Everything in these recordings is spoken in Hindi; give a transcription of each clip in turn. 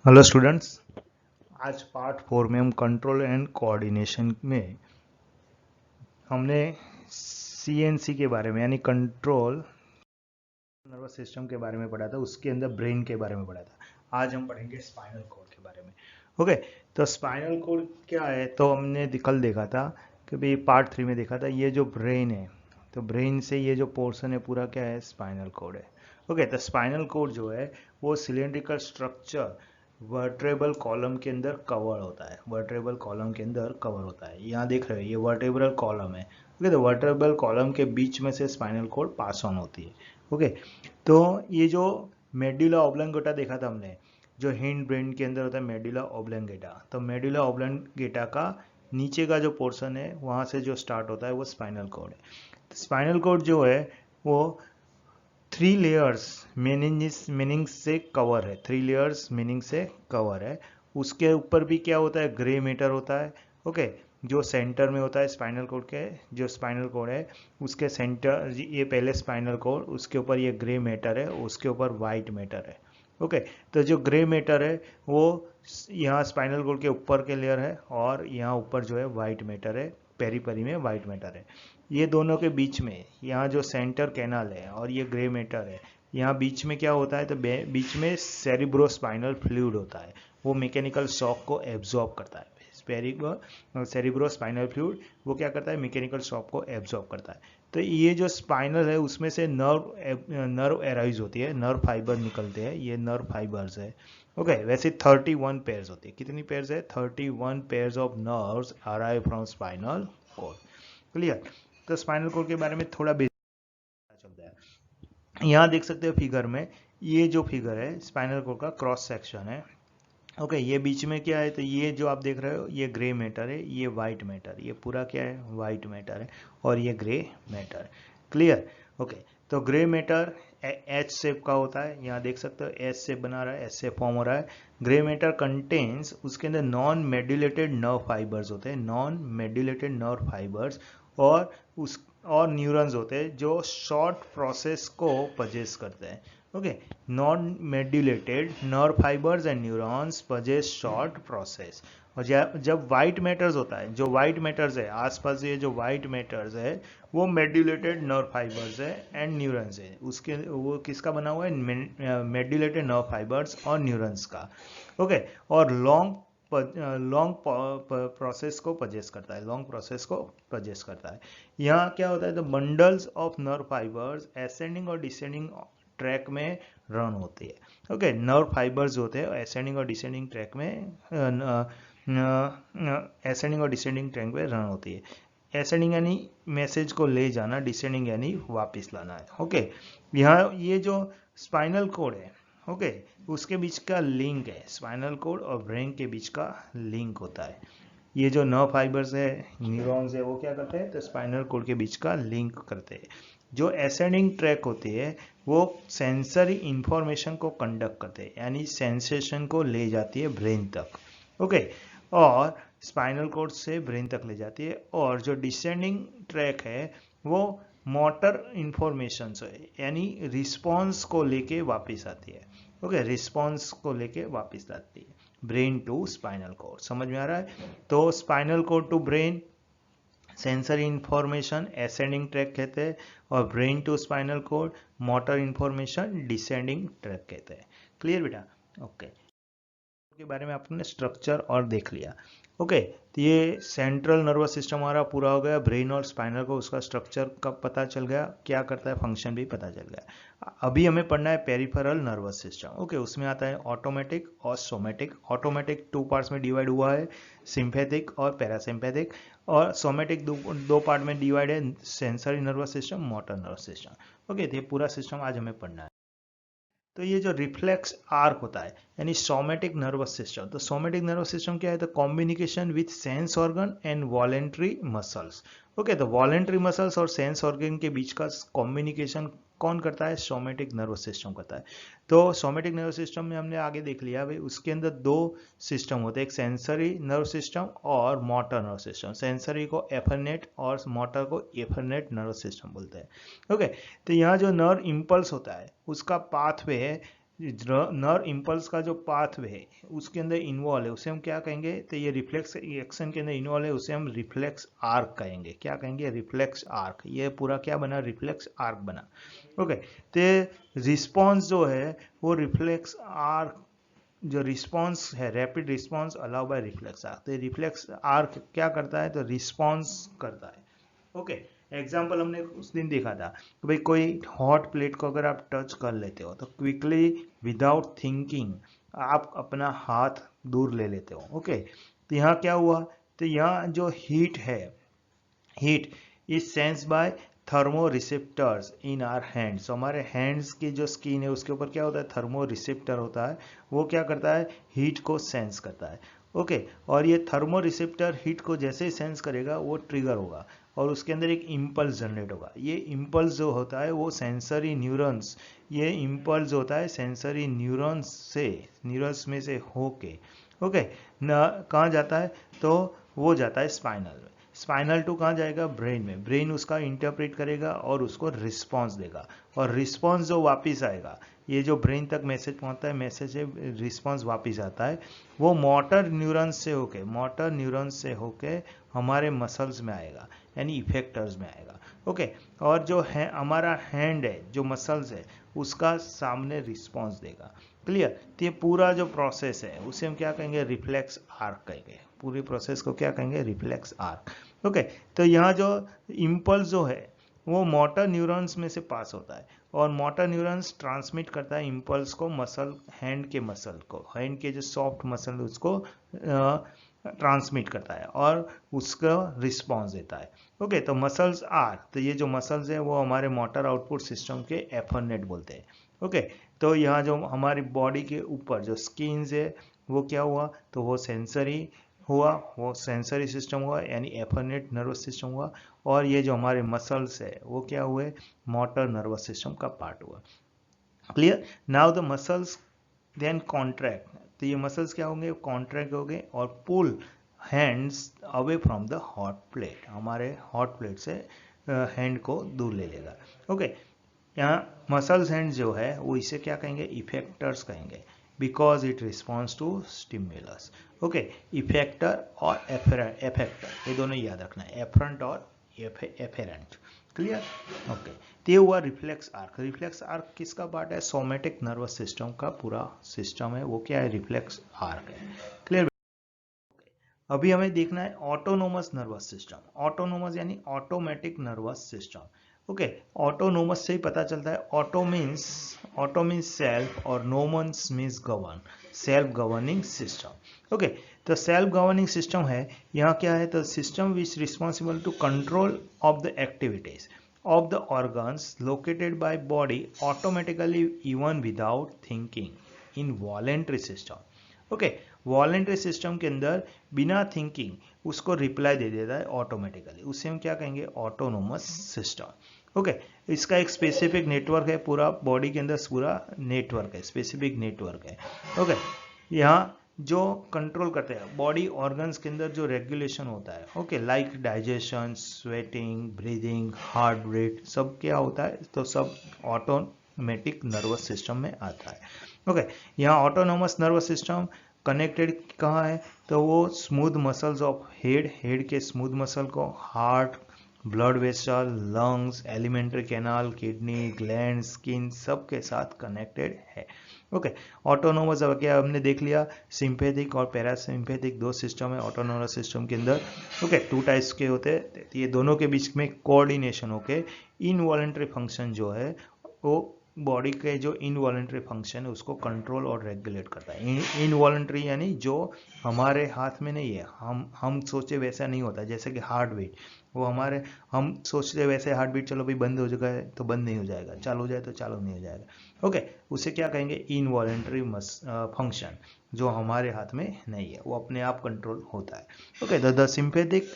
हेलो स्टूडेंट्स, आज पार्ट 4 में हम कंट्रोल एंड कोऑर्डिनेशन में हमने सीएनसी के बारे में यानी कंट्रोल नर्वस सिस्टम के बारे में पढ़ा था। उसके अंदर ब्रेन के बारे में पढ़ा था। आज हम पढ़ेंगे स्पाइनल कॉर्ड के बारे में। ओके, तो स्पाइनल कॉर्ड क्या है तो हमने कल देखा था कि भाई पार्ट 3 में देखा था ये जो ब्रेन है, तो ब्रेन से ये जो पोर्शन है पूरा क्या है, स्पाइनल कॉर्ड है। ओके, तो स्पाइनल कॉर्ड जो है वो सिलेंड्रिकल स्ट्रक्चर वर्टेब्रल कॉलम के अंदर कवर होता है। वर्टेब्रल कॉलम के अंदर कवर होता है। यहाँ देख रहे हो ये वर्टेब्रल कॉलम है। ओके, तो वर्टेब्रल कॉलम के बीच में से स्पाइनल कॉर्ड पास ऑन होती है। ओके, तो ये जो मेडुला ऑब्लंगेटा देखा था हमने, जो हिंड ब्रेन के अंदर होता है मेडुला ऑब्लंगेटा, तो मेडुला ऑब्लंगेटा का नीचे का जो पोर्शन है वहाँ से जो स्टार्ट होता है वो स्पाइनल कॉर्ड है। स्पाइनल कॉर्ड जो है वो 3 लेयर्स मीनिंग से कवर है। 3 लेयर्स मीनिंग से कवर है। उसके ऊपर भी क्या होता है, ग्रे मैटर होता है। ओके, जो सेंटर में होता है स्पाइनल कॉर्ड के, जो स्पाइनल कॉर्ड है उसके सेंटर, ये पहले स्पाइनल कॉर्ड, उसके ऊपर ये ग्रे मैटर है, उसके ऊपर वाइट मैटर है। ओके, तो जो ग्रे मैटर है वो यहाँ स्पाइनल कॉर्ड के ऊपर के लेयर है और यहाँ ऊपर जो है वाइट मैटर है, पेरीपेरी में वाइट मैटर है। ये दोनों के बीच में यहाँ जो सेंटर कैनाल है और ये ग्रे मैटर है, यहाँ बीच में क्या होता है तो बीच में सेरिब्रोस्पाइनल फ्लूइड होता है। वो मैकेनिकल शॉक को एब्जॉर्ब करता है। सेरिब्रोस्पाइनल फ्लूइड वो क्या करता है, मैकेनिकल शॉक को एब्जॉर्ब करता है। तो ये जो स्पाइनल है उसमें से नर्व एराइज होती है, नर्व फाइबर निकलते हैं, ये नर्व फाइबर्स है। ओके, वैसे 31 पेयर्स होती है। कितनी पेयर्स है, 31 pairs of nerves arrive from spinal cord. Clear. तो स्पाइनल कॉर्ड के बारे में थोड़ा बेसिक चलता है। यहाँ देख सकते हो फिगर में, ये जो फिगर है स्पाइनल कॉर्ड का क्रॉस सेक्शन है। ओके, ये बीच में क्या है तो ये जो आप देख रहे हो ये ग्रे मैटर है, ये वाइट मैटर, ये पूरा क्या है, वाइट मैटर है, और ये ग्रे मैटर। क्लियर। ओके, तो ग्रे मैटर एच शेप का होता है। यहाँ देख सकते हो एच शेप बना रहा है, एच शेप फॉर्म हो रहा है। ग्रे मैटर कंटेन्स, उसके अंदर नॉन मेड्यूलेटेड नर्व फाइबर्स होते हैं, नॉन मेड्यूलेटेड नर्व फाइबर्स, और उस और न्यूरॉन्स होते हैं जो शॉर्ट प्रोसेस को पजेस करते हैं। Okay, non medullated nerve fibres and neurons possess short process. और जब वाइट मैटर्स होता है, जो वाइट मैटर्स है आसपास, ये जो वाइट मैटर्स है वो मेड्यूलेटेड नर्व फाइबर्स है एंड न्यूरॉन्स है। उसके वो किसका बना हुआ है, मेड्यूलेटेड नर्व फाइबर्स और न्यूरॉन्स का। ओके, और लॉन्ग प्रोसेस को पजेस करता है, लॉन्ग प्रोसेस को पजेस करता है। यहाँ क्या होता है तो bundles of nerve fibres ascending और डिसेंडिंग ट्रैक में रन होती है। ओके, नर्व फाइबर्स होते हैं असेंडिंग और डिसेंडिंग ट्रैक में, असेंडिंग और डिसेंडिंग ट्रैक में रन होती है। असेंडिंग यानी मैसेज को ले जाना, डिसेंडिंग यानी वापस लाना है। ओके, यहाँ ये जो स्पाइनल कोड है, ओके, उसके बीच का लिंक है, स्पाइनल कोड और ब्रेन के बीच का लिंक होता है। ये जो नर्व फाइबर्स है, न्यूरॉन्स है, वो क्या करते हैं तो स्पाइनल कोड के बीच का लिंक करते हैं। जो असेंडिंग ट्रैक होती है वो सेंसरी इंफॉर्मेशन को कंडक्ट करते हैं, यानी सेंसेशन को ले जाती है ब्रेन तक। ओके, और स्पाइनल कोड से ब्रेन तक ले जाती है। और जो डिसेंडिंग ट्रैक है वो मोटर इंफॉर्मेशन है, यानी रिस्पॉन्स को लेके वापस आती है। ओके, रिस्पॉन्स को लेके वापस आती है ब्रेन टू स्पाइनल कोड। समझ में आ रहा है। तो spinal cord to brain sensory information ascending tract कहते हैं, और brain to spinal cord motor information descending tract कहते हैं। क्लियर बेटा। ओके, के बारे में आपने स्ट्रक्चर और देख लिया। ओके, तो ये सेंट्रल नर्वस सिस्टम हमारा पूरा हो गया। ब्रेन और स्पाइनल को उसका स्ट्रक्चर का पता चल गया, क्या करता है फंक्शन भी पता चल गया। अभी हमें पढ़ना है पेरिफेरल नर्वस सिस्टम। ओके, उसमें आता है ऑटोमेटिक और सोमेटिक। ऑटोमेटिक 2 पार्ट्स में डिवाइड हुआ है, सिंपैथिक और पैरासिम्पैथिक। और सोमेटिक दो पार्ट में डिवाइड है, sensory nervous system, motor nervous system. Okay, तो ये पूरा सिस्टम आज हमें पढ़ना है। तो ये जो रिफ्लेक्स आर्क होता है यानी सोमेटिक नर्वस सिस्टम, तो सोमेटिक नर्वस सिस्टम क्या है तो communication with sense organ and voluntary muscles. Okay, तो वॉलेंट्री मसल्स और सेंस ऑर्गन के बीच का कॉम्बिनिकेशन कौन करता है, सोमेटिक नर्वस सिस्टम करता है। तो सोमेटिक नर्वस सिस्टम में हमने आगे देख लिया भाई, उसके अंदर 2 सिस्टम होते हैं, एक सेंसरी नर्व सिस्टम और मोटर नर्व सिस्टम। सेंसरी को एफरनेट और मोटर को एफरनेट नर्व सिस्टम बोलते हैं। ओके, तो यहाँ जो नर्व इम्पल्स होता है उसका पाथवे है नर्व इम्पल्स का जो पाथवे है उसके अंदर इन्वॉल्व है उसे हम क्या कहेंगे, तो ये रिफ्लेक्स एक्शन के अंदर इन्वॉल्व है उसे हम रिफ्लेक्स आर्क कहेंगे। क्या कहेंगे, रिफ्लेक्स आर्क। ये पूरा क्या बना, रिफ्लेक्स आर्क बना। ओके, तो रिस्पॉन्स जो है वो रिफ्लेक्स आर्क, जो रिस्पॉन्स है rapid response allow by reflex arc, तो रिफ्लेक्स आर्क क्या करता है, तो रिस्पॉन्स करता है। ओके, एग्जाम्पल हमने उस दिन देखा था कि भाई कोई हॉट प्लेट को अगर आप टच कर लेते हो तो क्विकली विदाउट थिंकिंग आप अपना हाथ दूर ले लेते हो। ओके, तो यहाँ क्या हुआ, तो यहाँ जो हीट है, heat is sense by thermoreceptors in our hands. हमारे हैंड्स की जो स्किन है उसके ऊपर क्या होता है, थर्मो रिसेप्टर होता है, वो क्या करता है, हीट को सेंस करता है। ओके, और ये थर्मो रिसेप्टर हीट को जैसे ही सेंस करेगा वो ट्रिगर होगा और उसके अंदर एक इम्पल्स जनरेट होगा। ये इम्पल्स जो होता है वो सेंसरी न्यूरॉन्स, ये इम्पल्स होता है सेंसरी न्यूरॉन्स से, न्यूरॉन्स में से होके ओके न कहाँ जाता है, तो वो जाता है स्पाइनल में। स्पाइनल टू कहाँ जाएगा, ब्रेन में। ब्रेन उसका इंटरप्रेट करेगा और उसको रिस्पॉन्स देगा, और रिस्पॉन्स जो वापस आएगा, ये जो ब्रेन तक मैसेज पहुंचता है, मैसेज से रिस्पॉन्स वापस आता है, वो मोटर न्यूरॉन्स से होके, मोटर न्यूरॉन्स से होके हमारे मसल्स में आएगा, यानी इफेक्टर्स में आएगा। ओके, और जो है हमारा हैंड है, जो मसल्स है, उसका सामने रिस्पॉन्स देगा। क्लियर, तो ये पूरा जो प्रोसेस है उसे हम क्या कहेंगे, रिफ्लेक्स आर्क कहेंगे। पूरी प्रोसेस को क्या कहेंगे, रिफ्लेक्स आर्क। ओके, तो यहाँ जो इम्पल्स जो है वो मोटर न्यूरॉन्स में से पास होता है, और मोटर न्यूरॉन्स ट्रांसमिट करता है इम्पल्स को मसल, हैंड के मसल को, हैंड के जो सॉफ्ट मसल उसको ट्रांसमिट करता है और उसका रिस्पॉन्स देता है। ओके, तो मसल्स आर, तो ये जो मसल्स है वो हमारे मोटर आउटपुट सिस्टम के एफर्नेट बोलते हैं। ओके, तो यहाँ जो हमारी बॉडी के ऊपर जो स्किन है वो क्या हुआ, तो वो सेंसरी हुआ, वो सेंसरी सिस्टम हुआ, यानी एफर्नेट नर्वस सिस्टम हुआ, और ये जो हमारे मसल्स है वो क्या हुए, मोटर नर्वस सिस्टम का पार्ट हुआ। Clear, now the muscles then contract, तो ये मसल्स क्या होंगे, कॉन्ट्रैक्ट होंगे और pull hands away from the hot plate, हमारे हॉट प्लेट से हैंड को दूर ले लेगा। ओके, यहाँ मसल्स हैंड जो है वो इसे क्या कहेंगे, इफेक्टर्स कहेंगे, because it response to stimulus. Okay, effector और एफेक्टर ये दोनों याद रखना है, एफरंट और एफेरेंट। क्लियर, ओके, तो ये हुआ रिफ्लेक्स आर्क। रिफ्लेक्स आर्क किसका पार्ट है, सोमेटिक नर्वस सिस्टम का पूरा सिस्टम है, वो क्या है, रिफ्लेक्स आर्क है। क्लियर, अभी हमें देखना है ऑटोनोमस नर्वस सिस्टम। ऑटोनोमस यानी automatic nervous system. Okay, autonomous से ही पता चलता है, ऑटो मीन्स सेल्फ और nomos means govern, self governing system. Okay, तो सेल्फ गवर्निंग सिस्टम है, यहाँ क्या है, तो system which responsible to control of the activities of the organs located by body automatically even without thinking in voluntary system. Okay, voluntary system के अंदर बिना थिंकिंग उसको रिप्लाई दे देता है ऑटोमेटिकली, उसे हम क्या कहेंगे, ऑटोनोमस सिस्टम। ओके, इसका एक स्पेसिफिक नेटवर्क है, पूरा बॉडी के अंदर पूरा नेटवर्क है, स्पेसिफिक नेटवर्क है। ओके, यहाँ जो कंट्रोल करते हैं बॉडी ऑर्गन्स के अंदर जो रेगुलेशन होता है, okay, like digestion, sweating, breathing, heart rate, सब क्या होता है, तो सब ऑटोमेटिक नर्वस सिस्टम में आता है। ओके, यहाँ ऑटोनोमस नर्वस सिस्टम कनेक्टेड कहाँ है, तो वो smooth muscles of head, head के स्मूथ मसल को heart, blood vessel, lungs, alimentary canal, kidney, gland, skin, सब के साथ कनेक्टेड है। ओके, ऑटोनोमस अब क्या हमने देख लिया, सिंपैथिक और पैरासिम्पैथिक दो सिस्टम है ऑटोनोमस सिस्टम के अंदर। ओके, टू टाइप्स के होते हैं, ये दोनों के बीच में कोऑर्डिनेशन होके इनवॉलेंट्री फंक्शन जो है वो बॉडी के जो इनवॉलेंट्री फंक्शन है उसको कंट्रोल और रेगुलेट करता है। इनवॉलेंट्री यानी जो हमारे हाथ में नहीं है, हम सोचे वैसा नहीं होता, जैसे कि हार्ट बीट, वो हमारे, हम सोचते वैसे हार्ट बीट चलो भाई बंद हो जाएगा तो बंद नहीं हो जाएगा, चालू हो जाए तो चालू नहीं हो जाएगा। ओके, उसे क्या कहेंगे, इनवॉलेंट्री फंक्शन, जो हमारे हाथ में नहीं है, वो अपने आप कंट्रोल होता है। ओके, द सिंपैथिक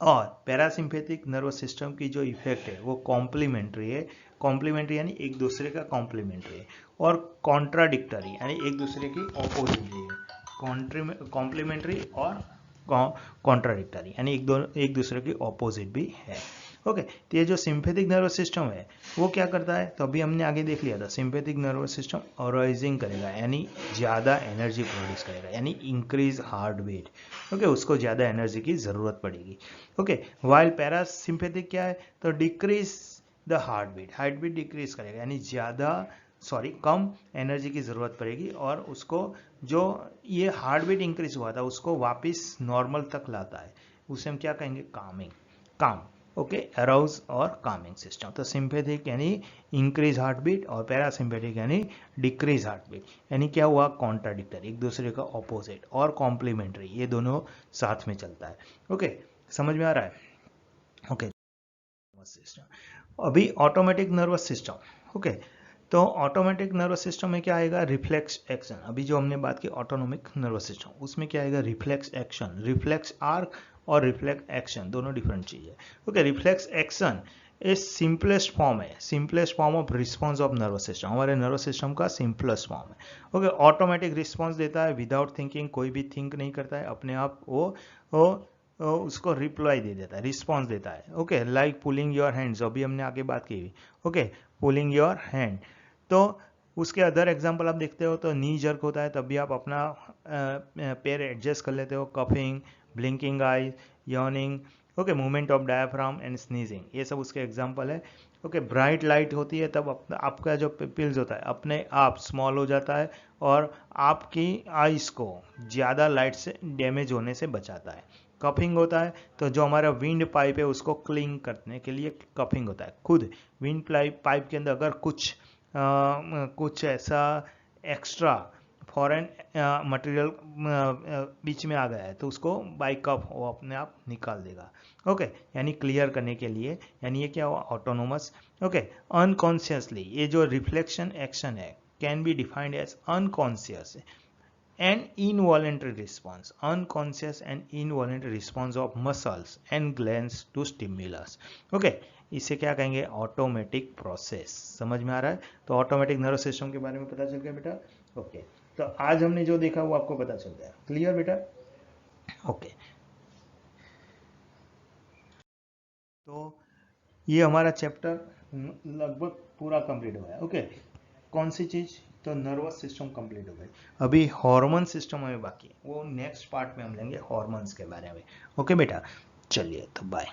और पैरासिम्पैथिक नर्वस सिस्टम की जो इफेक्ट है वो कॉम्प्लीमेंट्री है। कॉम्प्लीमेंट्री यानी एक दूसरे का कॉम्प्लीमेंट्री है, और कॉन्ट्राडिक्टरी यानी एक दूसरे की ऑपोजिटरी है। कॉम्प्लीमेंट्री और कॉन्ट्राडिक्टरी यानी एक दूसरे की ऑपोजिट भी है। ओके, तो ये जो सिंपैथिक नर्वस सिस्टम है वो क्या करता है, तो अभी हमने आगे देख लिया था, सिंपैथिक नर्वस सिस्टम अराइजिंग करेगा, यानी ज़्यादा एनर्जी प्रोड्यूस करेगा, यानी इंक्रीज हार्ट बीट। ओके, उसको ज़्यादा एनर्जी की ज़रूरत पड़ेगी। ओके, वाइल पैरासिम्पैथिक क्या है, तो decrease the heart beat decrease करेगा, यानी कम एनर्जी की ज़रूरत पड़ेगी, और उसको जो ये हार्ट बीट इंक्रीज हुआ था उसको वापस नॉर्मल तक लाता है, उसे हम क्या कहेंगे, काम। ओके, अराउज और कामिंग सिस्टम। तो सिंपैथिक यानी इंक्रीज हार्ट बीट और पैरासिम्पैथिक यानी डिक्रीज हार्ट बीट, यानी क्या हुआ, कॉन्ट्राडिक्टरी, एक दूसरे का ऑपोजिट और कॉम्प्लीमेंट्री, ये दोनों साथ में चलता है। ओके, समझ में आ रहा है। ओके, नर्वस सिस्टम, अभी ऑटोमेटिक नर्वस सिस्टम। ओके, तो ऑटोमेटिक नर्वस सिस्टम में क्या आएगा, रिफ्लेक्स एक्शन। अभी जो हमने बात की ऑटोनोमिक नर्वस सिस्टम, उसमें क्या आएगा, रिफ्लेक्स एक्शन, रिफ्लेक्स आर्क और रिफ्लेक्स एक्शन दोनों डिफरेंट चीज है। ओके, रिफ्लेक्स एक्शन ये simplest form of response of nervous system, हमारे नर्वस सिस्टम का सिंपलेस्ट फॉर्म है। ओके, ऑटोमेटिक रिस्पॉन्स देता है विदाउट थिंकिंग, कोई भी थिंक नहीं करता है, अपने आप वो उसको रिप्लाई दे देता है, रिस्पॉन्स देता है। Okay, like pulling your hands, अभी हमने आगे बात की। ओके, पुलिंग योर हैंड, तो उसके अदर एग्जांपल आप देखते हो तो नी जर्क होता है, तब भी आप अपना पैर एडजस्ट कर लेते हो, coughing, blinking I, yawning, okay, movement of diaphragm and sneezing, ये सब उसके एग्जांपल है। ओके, ब्राइट लाइट होती है तब आपका जो पिल्स होता है अपने आप स्मॉल हो जाता है और आपकी आइस को ज़्यादा लाइट से डैमेज होने से बचाता है। कफिंग होता है तो जो हमारा विंड पाइप है उसको क्लीन करने के लिए कफिंग होता है। खुद विंड पाइप के अंदर अगर कुछ ऐसा एक्स्ट्रा फॉरेन मटेरियल बीच में आ गया है तो उसको बाय कफ वो अपने आप निकाल देगा। ओके, यानी क्लियर करने के लिए, यानी ये क्या हुआ, ऑटोनोमस। ओके, अनकॉन्शियसली, ये जो रिफ्लेक्शन एक्शन है can be defined as unconscious and involuntary response, unconscious and involuntary response of muscles and glands to stimulus. Okay, इसे क्या कहेंगे, ऑटोमेटिक प्रोसेस। समझ में आ रहा है, तो ऑटोमेटिक नर्वस सिस्टम के बारे में पता चल गया बेटा। ओके, तो आज हमने जो देखा वो आपको पता चल गया, क्लियर बेटा। ओके, तो ये हमारा चैप्टर लगभग पूरा कंप्लीट हुआ है। ओके, कौन सी चीज, तो नर्वस सिस्टम कंप्लीट हो गई। अभी हार्मोन सिस्टम हमें बाकी है, वो नेक्स्ट पार्ट में हम लेंगे हार्मोन्स के बारे में। ओके बेटा, चलिए तो बाय।